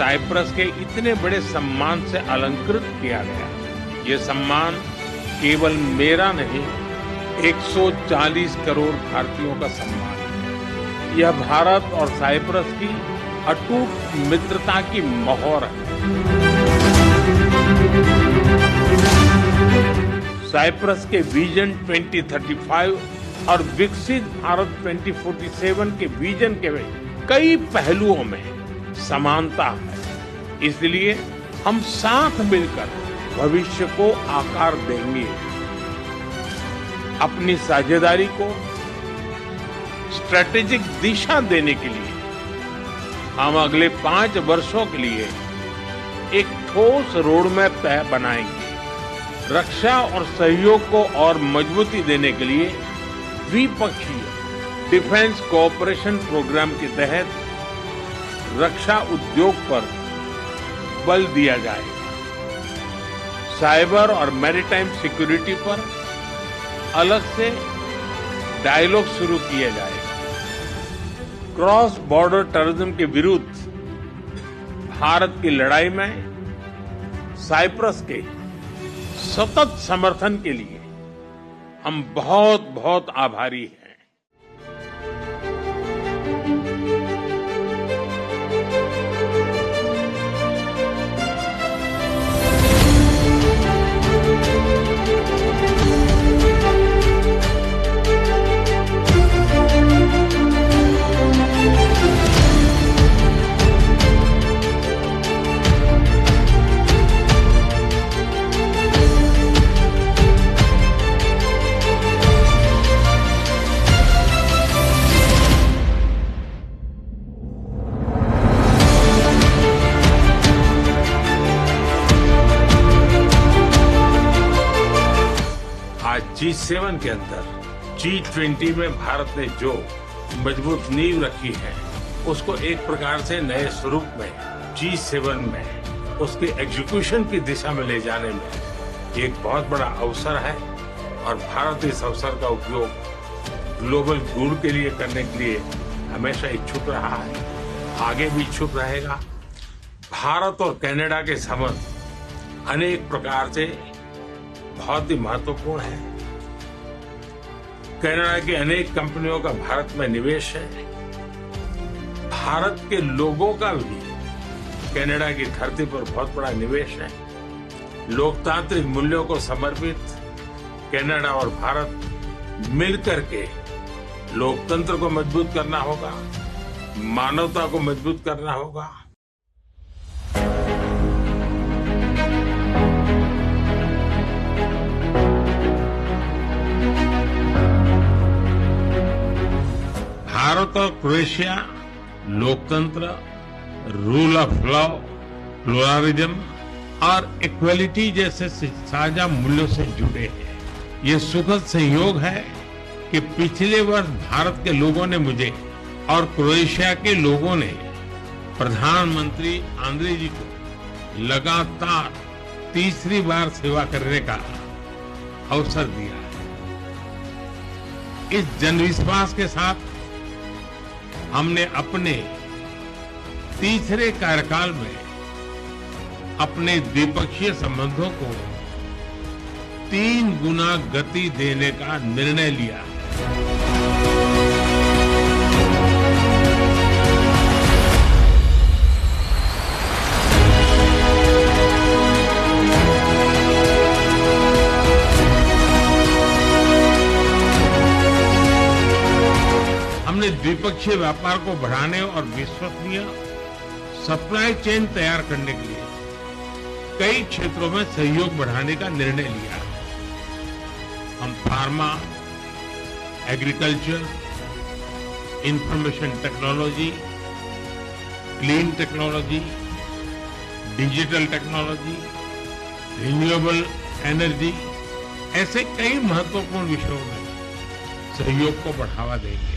Cyprus के इतने बड़े सम्मान से अलंकृत किया गया। ये सम्मान केवल मेरा नहीं, 140 करोड़ भारतीयों का सम्मान है। यह भारत और साइप्रस की अटूट मित्रता की मोहर है। साइप्रस के विजन 2035 और विकसित भारत 2047 के विजन के कई पहलुओं में समानता है। इसलिए हम साथ मिलकर भविष्य को आकार देंगे। अपनी साझेदारी को स्ट्रैटेजिक दिशा देने के लिए हम अगले 5 वर्षों के लिए एक ठोस रोडमैप बनाएंगे। रक्षा और सहयोग को और मजबूती देने के लिए द्विपक्षीय डिफेंस कोऑपरेशन प्रोग्राम के तहत रक्षा उद्योग पर बल दिया जाएगा। साइबर और मैरीटाइम सिक्योरिटी पर अलग से डायलॉग शुरू किया जाएगा। क्रॉस बॉर्डर टेररिज्म के विरुद्ध भारत की लड़ाई में साइप्रस के सतत समर्थन के लिए हम बहुत बहुत आभारी हैं। G7 के अंदर G20 में भारत ने जो मजबूत नींव रखी है, उसको एक प्रकार से नए स्वरूप में G7 में उसके एग्जीक्यूशन की दिशा में ले जाने में एक बहुत बड़ा अवसर है। और भारत इस अवसर का उपयोग ग्लोबल गुड के लिए करने के लिए हमेशा इच्छुक रहा है, आगे भी इच्छुक रहेगा। भारत और कनाडा के संबंध अनेक प्रकार से बहुत ही महत्वपूर्ण है। कनाडा की अनेक कंपनियों का भारत में निवेश है। भारत के लोगों का भी कनाडा की धरती पर बहुत बड़ा निवेश है। लोकतांत्रिक मूल्यों को समर्पित कनाडा और भारत मिलकर के लोकतंत्र को मजबूत करना होगा, मानवता को मजबूत करना होगा। भारत और क्रोएशिया लोकतंत्र, रूल ऑफ लॉ, प्लुरलिज्म और इक्वलिटी जैसे साझा मूल्यों से जुड़े हैं। ये सुखद संयोग है कि पिछले वर्ष भारत के लोगों ने मुझे और क्रोएशिया के लोगों ने प्रधानमंत्री आंद्रे जी को लगातार तीसरी बार सेवा करने का अवसर दिया है। इस जनविश्वास के साथ हमने अपने तीसरे कार्यकाल में अपने द्विपक्षीय संबंधों को 3 गुना गति देने का निर्णय लिया है। हमने द्विपक्षीय व्यापार को बढ़ाने और विश्वसनीय सप्लाई चेन तैयार करने के लिए कई क्षेत्रों में सहयोग बढ़ाने का निर्णय लिया है। हम pharma, agriculture, information technology, clean technology, digital technology, renewable energy ऐसे कई महत्वपूर्ण विषयों में सहयोग को बढ़ावा देंगे।